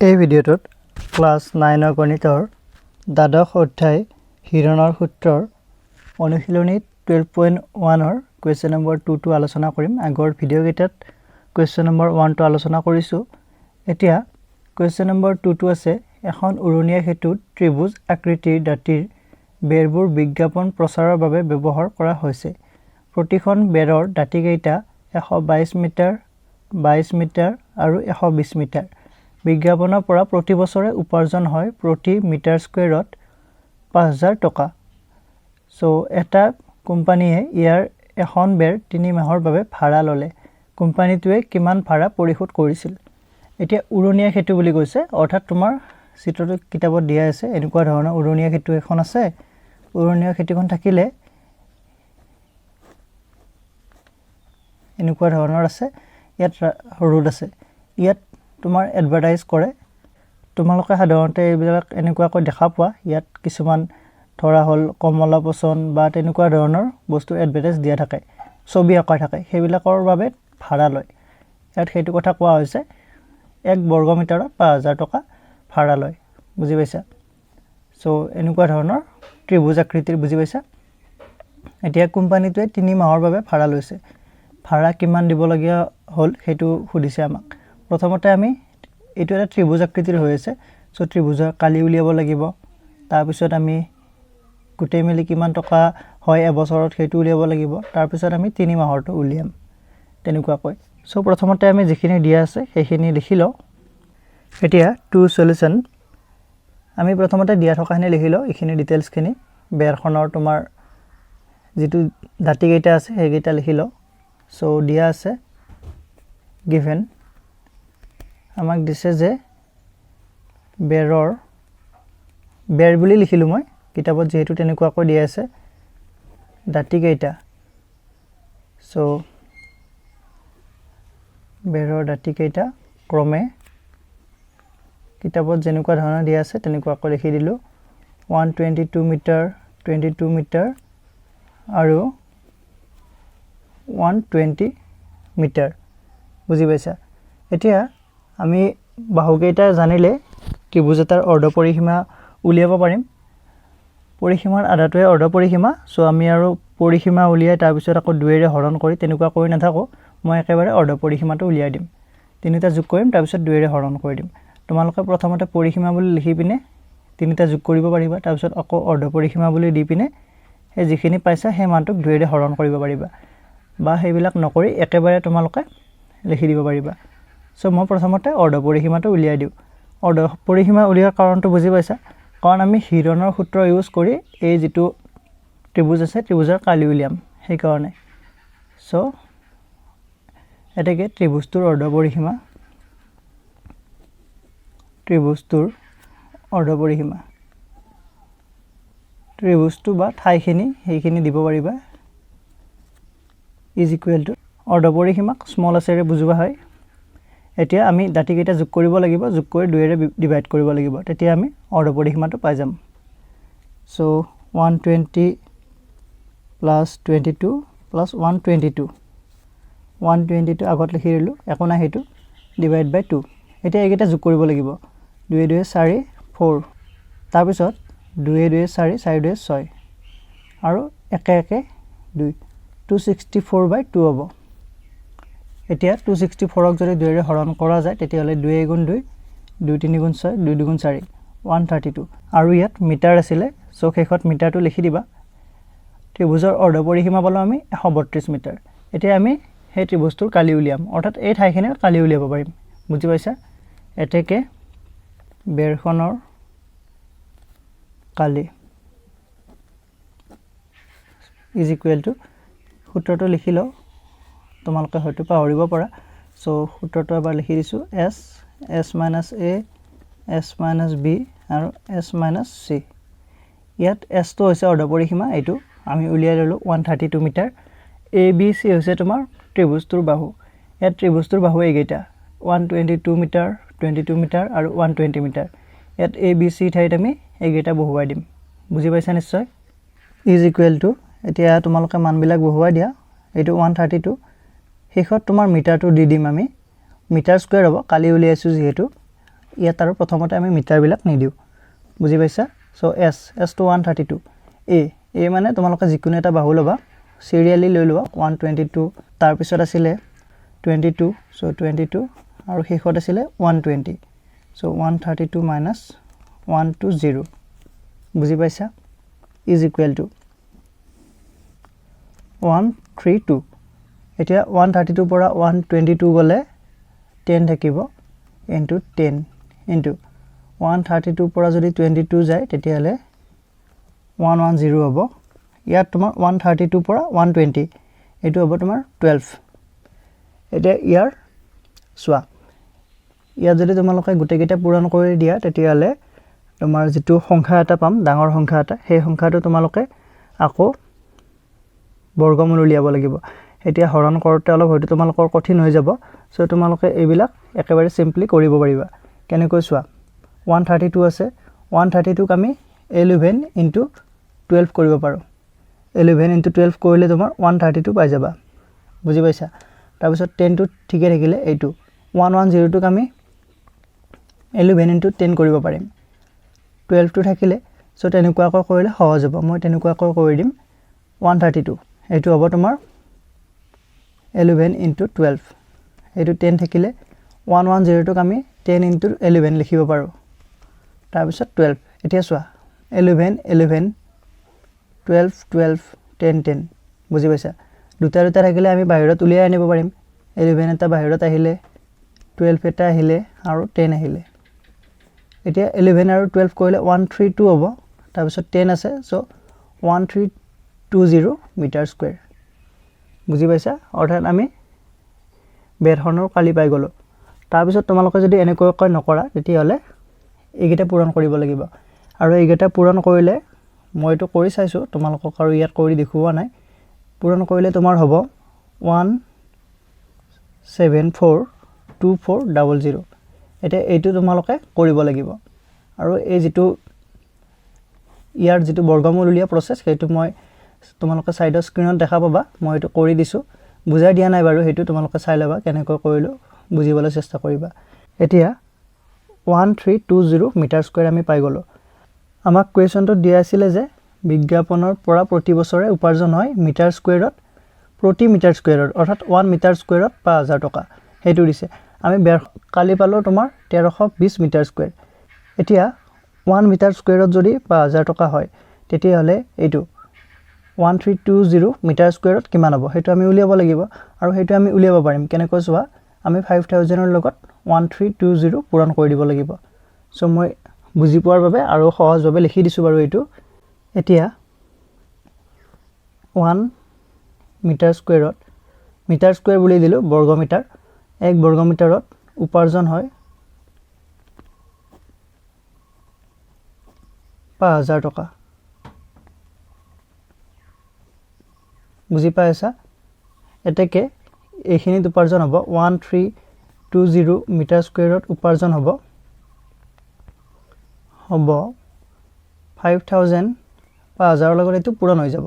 এই ভিডিঅ'টোত ক্লাছ 9 গণিতৰ দ্বাদশ অধ্যায় হিৰণৰ সূত্ৰৰ অনুশীলনী 12.1 কুৱেশ্যন নম্বৰ 2 টো আলোচনা কৰিম। আগৰ ভিডিঅ'কেইটাত কুৱেশ্যন নম্বৰ 1 টো আলোচনা কৰিছোঁ। এতিয়া কুৱেশ্যন নম্বৰ 2 টো আছে এখন উৰণীয়া সেতুত ত্ৰিভুজ আকৃতিৰ দাঁতিৰ বেৰবোৰ বিজ্ঞাপন প্ৰচাৰৰ বাবে ব্যৱহাৰ কৰা হৈছে। প্ৰতিখন বেৰৰ দাঁতিকেইটা 122 মিটাৰ, 22 মিটাৰ আৰু 120 মিটাৰ। বিজ্ঞাপনৰ পৰা প্ৰতি বছৰে উপাৰ্জন হয় প্ৰতি মিটাৰ স্কয়াৰত 5000 টকা। সো এটা কোম্পানীয়ে ইয়াৰ এখন বেৰ 3 মাহৰ বাবে ভাড়া ল'লে। কোম্পানীটোৱে কিমান ভাড়া পৰিশোধ কৰিছিল? এতিয়া উৰণীয়া সেতু বুলি কৈছে, অৰ্থাৎ তোমাৰ চিত্ৰটো কিতাপত দিয়া আছে এনেকুৱা ধৰণৰ উৰণীয়া সেতু এখন আছে। উৰণীয়া সেতুখন থাকিলে এনেকুৱা ধৰণৰ আছে, ইয়াত ৰোড আছে, ইয়াত তোমাৰ এডভাৰটাইজ কৰে। তোমালোকে সাধাৰণতে এইবিলাক এনেকুৱাকৈ দেখা পোৱা, ইয়াত কিছুমান ধৰা হ'ল কমলা পচন বা তেনেকুৱা ধৰণৰ বস্তু এডভাৰটাইজ দিয়া থাকে, ছবি আঁকা থাকে, সেইবিলাকৰ বাবে ভাড়া লয়। ইয়াত সেইটো কথা কোৱা হৈছে 1 বৰ্গ মিটাৰত 5000 টকা ভাড়া লয়, বুজি পাইছা? সো এনেকুৱা ধৰণৰ ত্ৰিভুজ আকৃতিৰ, বুজি পাইছা? এতিয়া কোম্পানীটোৱে 3 মাহৰ বাবে ভাড়া লৈছে। ভাড়া কিমান দিবলগীয়া হ'ল সেইটো সুধিছে আমাক। প্ৰথমতে আমি এইটো এটা ত্ৰিভুজ আকৃতিৰ হৈ আছে, সো ত্ৰিভুজৰ কালি উলিয়াব লাগিব। তাৰপিছত আমি গোটেই মিলি কিমান টকা হয় এবছৰত সেইটো উলিয়াব লাগিব। তাৰপিছত আমি 3 মাহৰটো উলিয়াম তেনেকুৱাকৈ। সো প্ৰথমতে আমি যিখিনি দিয়া আছে সেইখিনি লিখি লওঁ। এতিয়া টু সলিউশ্যন আমি প্ৰথমতে দিয়া থকাখিনি লিখি লওঁ, এইখিনি ডিটেইলছখিনি। বেৰখনৰ তোমাৰ যিটো দাঁতিকেইটা আছে সেইকেইটা লিখি লওঁ। সো দিয়া আছে গিভেন আমাক দিছে যে বেৰ বুলি লিখিলোঁ মই, কিতাপত যিহেতু তেনেকুৱাকৈ দিয়া আছে দাঁতিকেইটা। সো বেৰৰ দাঁতিকেইটা ক্ৰমে কিতাপত যেনেকুৱা ধৰণৰ দিয়া আছে তেনেকুৱাকৈ লিখি দিলোঁ। 122 মিটাৰ, 22 মিটাৰ আৰু 120 মিটাৰ, বুজি পাইছা? এতিয়া আমি বাহুকেইটা জানিলে ত্ৰিভুজ এটাৰ অৰ্ধ পৰিসীমা উলিয়াব পাৰিম। পৰিসীমাৰ আধাটোৱে অৰ্ধ পৰিসীমা। সো আমি আৰু পৰিসীমা উলিয়াই তাৰপিছত আকৌ 2ৰে হৰণ কৰি তেনেকুৱা কৰি নাথাকোঁ, মই একেবাৰে অৰ্ধ পৰিসীমাটো উলিয়াই দিম। 3টা যোগ কৰিম, তাৰপিছত 2ৰে হৰণ কৰি দিম। তোমালোকে প্ৰথমতে পৰিসীমা বুলি লিখি পিনে 3টা যোগ কৰিব পাৰিবা, তাৰপিছত আকৌ অৰ্ধ পৰিসীমা বুলি দি পিনে সেই যিখিনি পাইছা সেই মানটোক 2ৰে হৰণ কৰিব পাৰিবা, বা সেইবিলাক নকৰি একেবাৰে তোমালোকে লিখি দিব পাৰিবা। সো মই প্ৰথমতে অৰ্ধ পৰিসীমাটো উলিয়াই দিওঁ। অৰ্ধ পৰিসীমা উলিওৱাৰ কাৰণটো বুজি পাইছা? কাৰণ আমি হিৰণৰ সূত্ৰ ইউজ কৰি এই যিটো ত্ৰিভুজ আছে ত্ৰিভুজৰ কালি উলিয়াম, সেইকাৰণে। সো এতেকে ত্ৰিভুজটোৰ অৰ্ধ পৰিসীমা, ত্ৰিভুজটোৰ অৰ্ধ পৰিসীমা, ত্ৰিভুজটো বা ঠাইখিনি সেইখিনি দিব পাৰিবা, ইজ ইকুৱেল টু অৰ্ধ পৰিসীমাক স্মল এছেৰে বুজোৱা হয়। এতিয়া আমি দাঁতিকেইটা যোগ কৰিব লাগিব, যোগ কৰি 2ৰে ডিভাইড কৰিব লাগিব, তেতিয়া আমি অৰ্ধ পৰিসীমাটো পাই যাম। সো 120 প্লাছ 22 প্লাছ 122, 122 আগত লিখি দিলোঁ, একো নাই, সেইটো ডিভাইড বাই 2। এতিয়া এইকেইটা যোগ কৰিব লাগিব, 2 2 4 4, তাৰপিছত 2 2 4 4 2 6 আৰু একে একে 2, 264/2 হ'ব। এতিয়া 264ক যদি 2ৰে হৰণ কৰা যায় তেতিয়াহ'লে 2 গুণ 2, 2 3 গুণ 6, 2 2 গুণ 4, 132। আৰু ইয়াত মিটাৰ আছিলে, সো শেষত মিটাৰটো লিখি দিবা। ত্ৰিভুজৰ অৰ্ধ পৰিসীমা পালোঁ আমি 132 মিটাৰ। এতিয়া আমি সেই ত্ৰিভুজটোৰ কালি উলিয়াম, অৰ্থাৎ এই ঠাইখিনিৰ কালি উলিয়াব পাৰিম, বুজি পাইছা? এতেকে বেৰখনৰ কালি ইজ ইকুৱেল টু, সূত্ৰটো লিখি লওঁ, তোমালোকে হয়তো পাহৰিব পাৰা। সো সূত্ৰটো এবাৰ লিখি দিছোঁ, s minus a, s minus b আৰু s মাইনাছ c। ইয়াত sটো হৈছে অৰ্ধ পৰিসীমা, এইটো আমি উলিয়াই ল'লোঁ 132 মিটাৰ। a b c হৈছে তোমাৰ ত্ৰিভুজটোৰ বাহু। ইয়াত ত্ৰিভুজটোৰ বাহু এইকেইটা 122 মিটাৰ, 22 মিটাৰ আৰু 120 মিটাৰ। ইয়াত a b c ঠাইত আমি এইকেইটা বহুৱাই দিম, বুজি পাইছা নিশ্চয়? ইজ ইকুৱেল টু, এতিয়া তোমালোকে মানবিলাক বহুৱাই দিয়া। এইটো 132, শেষত তোমাৰ মিটাৰটো দি দিম আমি, মিটাৰ স্কুৱেৰ হ'ব, কালি উলিয়াইছোঁ যিহেতু। ইয়াত আৰু প্ৰথমতে আমি মিটাৰবিলাক নিদিওঁ বুজি পাইছা সো এছ টু 132 এ মানে তোমালোকে যিকোনো এটা বাহু ল'বা সিৰিয়ালি লৈ লোৱা 122 তাৰ পিছত আছিল 22 সো 22 আৰু শেষত আছিল 120 সো 132 minus 120 বুজি পাইছা is equal to 132 এতিয়া 132 পৰা 122 গলে 10 থাকিব into 10 into 132 পৰা যদি 22 যায় তেতিয়ালে 110 হ'ব ইয়াত তোমাৰ 132 পৰা 120 এটো হ'ব তোমাৰ 12 এটা ইয়াৰ সোৱা ইয়াত যদি তোমালোকে গুটেকেটা পূৰণ কৰি দিয়া তেতিয়ালে তোমাৰ যেটো সংখ্যা এটা পাম ডাঙৰ সংখ্যা এটা সেই সংখ্যাটো তোমালোকে আকৌ বৰ্গমূল উলিয়াব লাগিব এতিয়া হৰণ কৰোতে অলপ হয়তো তোমালোকৰ কঠিন হৈ যাব সো তোমালোকে এইবিলাক একেবাৰে সিম্পলি কৰিব পাৰিবা কেনেকৈ সোৱা 132 আছে 132 ক আমি 11 into 12 কৰিব পাৰো 11 into 12 কৰিলে তোমাৰ 132 পাই যাবা বুজি পাইছা তাৰ পিছত 10 টো ঠিকে থাকিলে এইটো 110 টোক আমি 11 into 10 কৰিব পাৰিম 12 টো থাকিলে সো তেনেকুৱাকৈ কৰিলে সহজ হ'ব মই তেনেকুৱাকৈ কৰি দিম 132 এইটো হ'ব তোমাৰ 11 into 12 এইটো 10 থাকিলে 110 টোক আমি 10 into 11 লিখিব পাৰো তাৰ পিছত 12 এতিয়া সোৱা 11 11 12 12 10 10 বুজি পাইছা দুটা দুটা থাকিলে আমি বাহিৰত উলিয়াই আনিব পাৰিম 11 এটা বাহিৰত আহিলে 12 এটা আহিলে আৰু 10 আহিলে এতিয়া 11 আৰু 12 কৰিলে 132 হ'ব তাৰ পিছত 10 আছে সো 1320 মিটাৰ স্কয়াৰ বুজি পাইছা অৰ্থাৎ আমি বেৰখনৰ কালি পাই গলো তাৰ পিছত তোমালোকে যদি এনেকৈ নকৰা তেতিয়ালে এইগিটা পূৰণ কৰিব লাগিব আৰু এইগিটা পূৰণ কৰিলে মইটো কৰি চাইছো তোমালোকক আৰু ইয়াত কৰি দেখুৱা নাই পূৰণ কৰিলে তোমাৰ হ'ব 1742400 এটা এইটো তোমালোকে কৰিব লাগিব আৰু এই যেটো ইয়াৰ যেটো বৰ্গমূল উলিয়া প্ৰসেস সেইটো মই তোমালোকে সাইডৰ স্ক্ৰিনত দেখা পাবা মই এটো কৰি দিছো বুজাই দিয়া নাই বাৰু হেতু তোমালোকে চাই লবা কেনেকৈ কৰিলো বুজিবলৈ চেষ্টা কৰিবা এতিয়া 1320 মিটাৰ স্কয়াৰ আমি পাই গলো আমাক কোৱেশ্চনটো দিয়া আছিল যে বিজ্ঞাপনৰ পৰা প্ৰতি বছৰে উপাৰ্জন হয় মিটাৰ স্কয়াৰত প্ৰতি মিটাৰ স্কয়াৰত অৰ্থাৎ 1 মিটাৰ স্কয়াৰত 5000 টকা হেতু দিছে আমি কালি পালো তোমাৰ 1320 মিটাৰ স্কয়াৰ এতিয়া 1 মিটাৰ স্কয়াৰত যদি 5000 টকা হয় তেতিয়া হলে এইটো 1320 মিটাৰ স্কয়াৰত কিমান হ'ব হেতু আমি উলিয়াব লাগিব আৰু হেতু আমি উলিয়াব পাৰিম কেনেকৈ সোৱা আমি 5000 ৰ লগত 1320 পূৰণ কৰি দিব লাগিব সো মই বুজি পোৱাৰ বাবে আৰু সহজভাৱে লিখি দিছো বাৰু এইটো এতিয়া 1 মিটাৰ স্কয়াৰ বুলি দিলো বৰ্গ মিটাৰ 1 বৰ্গ মিটাৰত উপাৰ্জন হয় 5000 টকা বুজি পাইছা এতেকে এইখিনিত উপাৰ্জন হ'ব 1320 মিটাৰ স্কয়াৰত উপাৰ্জন হ'ব 5000 5000 লগত এটো পূৰণ হৈ যাব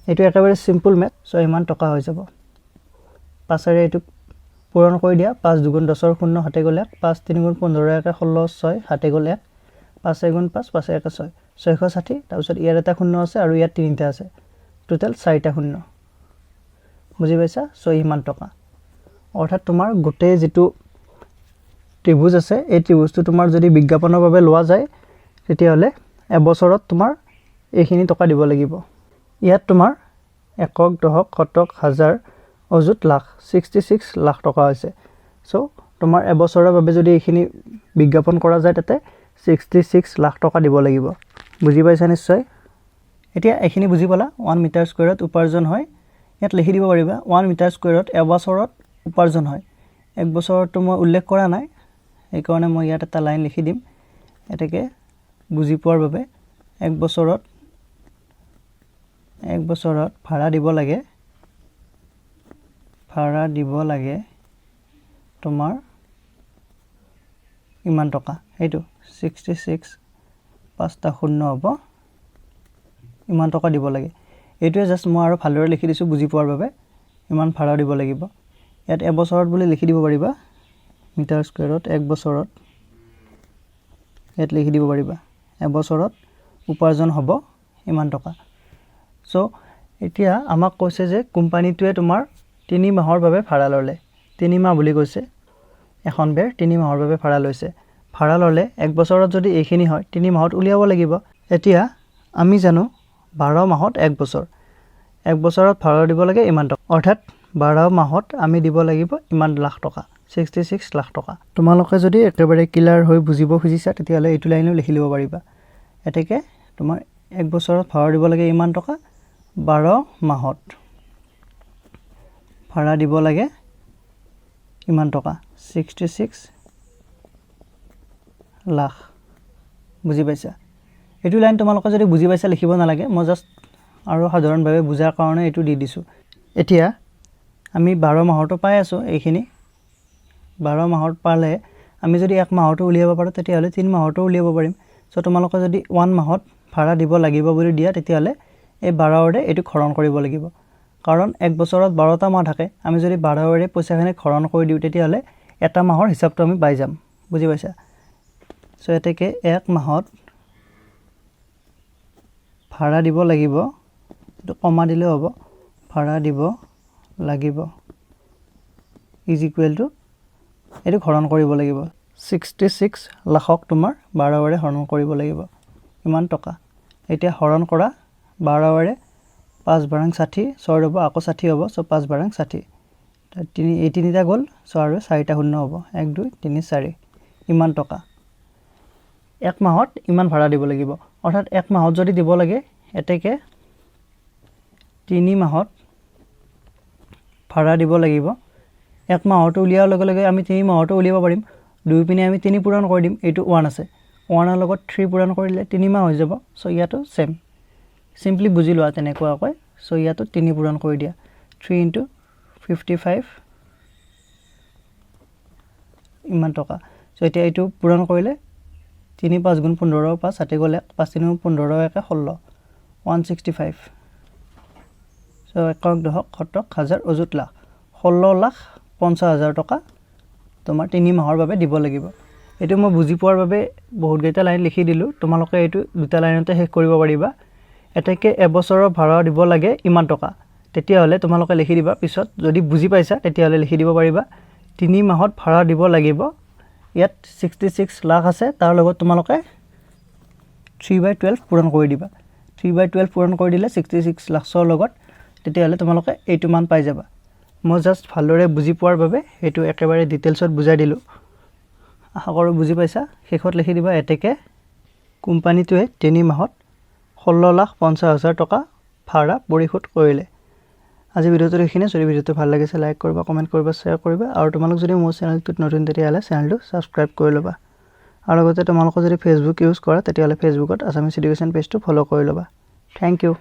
এটো একেবাৰে সিম্পল মেথ সো ইমান টকা হৈ যাব পাছৰে এটো পূৰণ কৰি দিয়া 5 2 10 ৰ 0 হাতে গলে 5 3 15 1 16 6 হাতে গলে 5 1 5 5 1 6 660 তাৰ পিছত ইয়াৰ এটা 0 আছে আৰু ইয়াত তিনিটা আছে টোটাল 4টা 0 বুজি পাইছা সো ইমান টকা অৰ্থাৎ তোমাৰ গোটে যেটো ত্ৰিভুজ আছে এই ত্ৰিভুজটো তোমাৰ যদি বিজ্ঞাপনৰ বাবে লোৱা যায় তেতিয়া হলে এবছৰত তোমাৰ এইখিনি টকা দিব লাগিব ইয়াত তোমাৰ একক দহক শতক হাজাৰ অযুত লাখ 66 লাখ টকা হৈছে সো তোমাৰ এবছৰৰ বাবে যদি এইখিনি বিজ্ঞাপন কৰা যায় তাতে 66 লাখ টকা দিব লাগিব বুজি পাইছা নিশ্চয় এতিয়া এইখিনি বুজি পালা 1 মিটাৰ স্কয়াৰত উপাৰ্জন হয় ইয়াত লিখি দিব পাৰিবা 1 মিটাৰ স্কয়াৰত এবছৰত উপাৰ্জন হয় এক বছৰটো মই উল্লেখ কৰা নাই এই কাৰণে মই ইয়াত এটা লাইন লিখি দিম এটাকে বুজি পোৱাৰ বাবে এক বছৰত ভাড়া দিব লাগে তোমাৰ ইমান টকা এইটো 66 পাঁচটা শূন্য হ'ব ইমান টকা দিব লাগে এইটোৱে জাস্ট মই আৰু ভালদৰে লিখি দিছো বুজি পোৱাৰ বাবে ইমান ভাড়া দিব লাগিব ইয়াত এবছৰত বুলি লিখি দিব পাৰিবা মিটাৰ স্কয়াৰত এক বছৰত ইয়াত লিখি দিব পাৰিবা এবছৰত উপাৰ্জন হ'ব ইমান টকা। সো এতিয়া আমাক কৈছে যে কোম্পানীটোৱে তোমাৰ 3 মাহৰ বাবে ভাড়া ল'লে, 3 মাহ বুলি কৈছে, এখন বেৰ 3 মাহৰ বাবে ভাড়া লৈছে। ভাড়া ল'লে 1 বছৰত যদি এইখিনি হয় 3 মাহত উলিয়াব লাগিব। এতিয়া আমি জানো 12 মাহত 1 বছৰ, 1 বছৰত ভাড়া দিব লাগে ইমান টকা, অৰ্থাৎ 12 মাহত আমি দিব লাগিব ইমান লাখ টকা, 66 লাখ টকা। তোমালোকে যদি একেবাৰে ক্লিয়াৰ হৈ বুজিব খুজিছা তেতিয়াহ'লে এইটো লাইনো লিখি ল'ব পাৰিবা। এতেকে তোমাৰ 1 বছৰত ভাড়া দিব লাগে ইমান টকা, 12 মাহত ভাড়া দিব লাগে ইমান টকা, 66 লাখ। বুজি পাইছা? এইটো লাইন তোমালোকে যদি বুজি পাইছা লিখিব নালাগে, মই জাষ্ট আৰু সাধাৰণভাৱে বুজাৰ কাৰণে এইটো দি দিছোঁ। এতিয়া আমি 12 মাহতো পাই আছোঁ এইখিনি, 12 মাহত পালে আমি যদি 1 মাহতো উলিয়াব পাৰোঁ তেতিয়াহ'লে 3 মাহতো উলিয়াব পাৰিম। সো তোমালোকে যদি 1 মাহত ভাড়া দিব লাগিব বুলি দিয়া তেতিয়াহ'লে এই 12ৰে এইটো হৰণ কৰিব লাগিব, কাৰণ 1 বছৰত 12টা মাহ থাকে। আমি যদি 12ৰে পইচাখিনি হৰণ কৰি দিওঁ তেতিয়াহ'লে এটা মাহৰ হিচাপটো আমি পাই যাম। বুজি পাইছা? সো এতেকে 1 মাহত ভাড়া দিব লাগিব, এইটো কমা দিলেও হ'ব, ভাড়া দিব লাগিব ইজ ইকুৱেল টু এইটো হৰণ কৰিব লাগিব, 66 লাখক তোমাৰ 12ৰে হৰণ কৰিব লাগিব ইমান টকা। এতিয়া হৰণ কৰা 12ৰে 5 বাৰাং 60, 6 ৰ'ব আকৌ 60 হ'ব, সো 5 বাৰাং 60, এই তিনিটা গ'ল, সো আৰু 4টা শূন্য হ'ব, 1 2 3 4 ইমান টকা। 1 মাহত ইমান ভাড়া দিব লাগিব, অৰ্থাৎ 1 মাহত যদি দিব লাগে এতেকে 3 মাহত ভাড়া দিব লাগিব। 1 মাহতো উলিয়াৰ লগে লগে আমি 3 মাহতো উলিয়াব পাৰিম। 2 পিনে আমি 3 পূৰণ কৰি দিম, এইটো 1 আছে, 1ৰ লগত 3 পূৰণ কৰিলে 3 মাহ হৈ যাব। সো ইয়াতো সেম, সিম্পলি বুজি লোৱা তেনেকুৱাকৈ। সো ইয়াতো 3 পূৰণ কৰি দিয়া, 3 × 55 ইমান টকা। সো এতিয়া এইটো পূৰণ কৰিলে 3 5 গুণ 15 5 60 গ'লে 5 3 15 1 16, 165। সো 1 10 শতক হাজাৰ অযুত লাখ, 16,50,000 টকা তোমাৰ 3 মাহৰ বাবে দিব লাগিব। এইটো মই বুজি পোৱাৰ বাবে বহুতকেইটা লাইন লিখি দিলোঁ, তোমালোকে এইটো 2টা লাইনতে শেষ কৰিব পাৰিবা। এতেকে এবছৰৰ ভাড়া দিব লাগে ইমান টকা, তেতিয়াহ'লে তোমালোকে লিখি দিবা। পিছত যদি বুজি পাইছা তেতিয়াহ'লে লিখি দিব পাৰিবা 3 মাহত ভাড়া দিব লাগিব, ইয়াত 66 লাখ আছে, তাৰ লগত তোমালোকে 3/12 পূৰণ কৰি দিবা। 3/12 পূৰণ কৰি দিলে 66 লাখৰ লগত তেতিয়াহ'লে তোমালোকে এইটো মান পাই যাবা। মই জাষ্ট ভালদৰে বুজি পোৱাৰ বাবে এইটো একেবাৰে ডিটেইলছত বুজাই দিলোঁ, আশা কৰোঁ বুজি পাইছা। শেষত লিখি দিবা এতেকে কোম্পানীটোৱে 3 মাহত 16,50,000 টকা ভাড়া পৰিশোধ কৰিলে। আজি ভিডিঅ'টো এইখিনিয়ে। যদি ভিডিঅ'টো ভাল লাগিছে লাইক কৰিবা, কমেণ্ট কৰিবা, শ্বেয়াৰ কৰিবা, আৰু তোমালোক যদি মোৰ চেনেলটোত নতুন তেতিয়াহ'লে চেনেলটো ছাবস্ক্ৰাইব কৰি ল'বা। আৰু লগতে তোমালোকে যদি ফেচবুক ইউজ কৰা তেতিয়াহ'লে ফেচবুকত আছামিজ এডুকেশ্যন পেজটো ফ'ল' কৰি ল'বা। Thank U.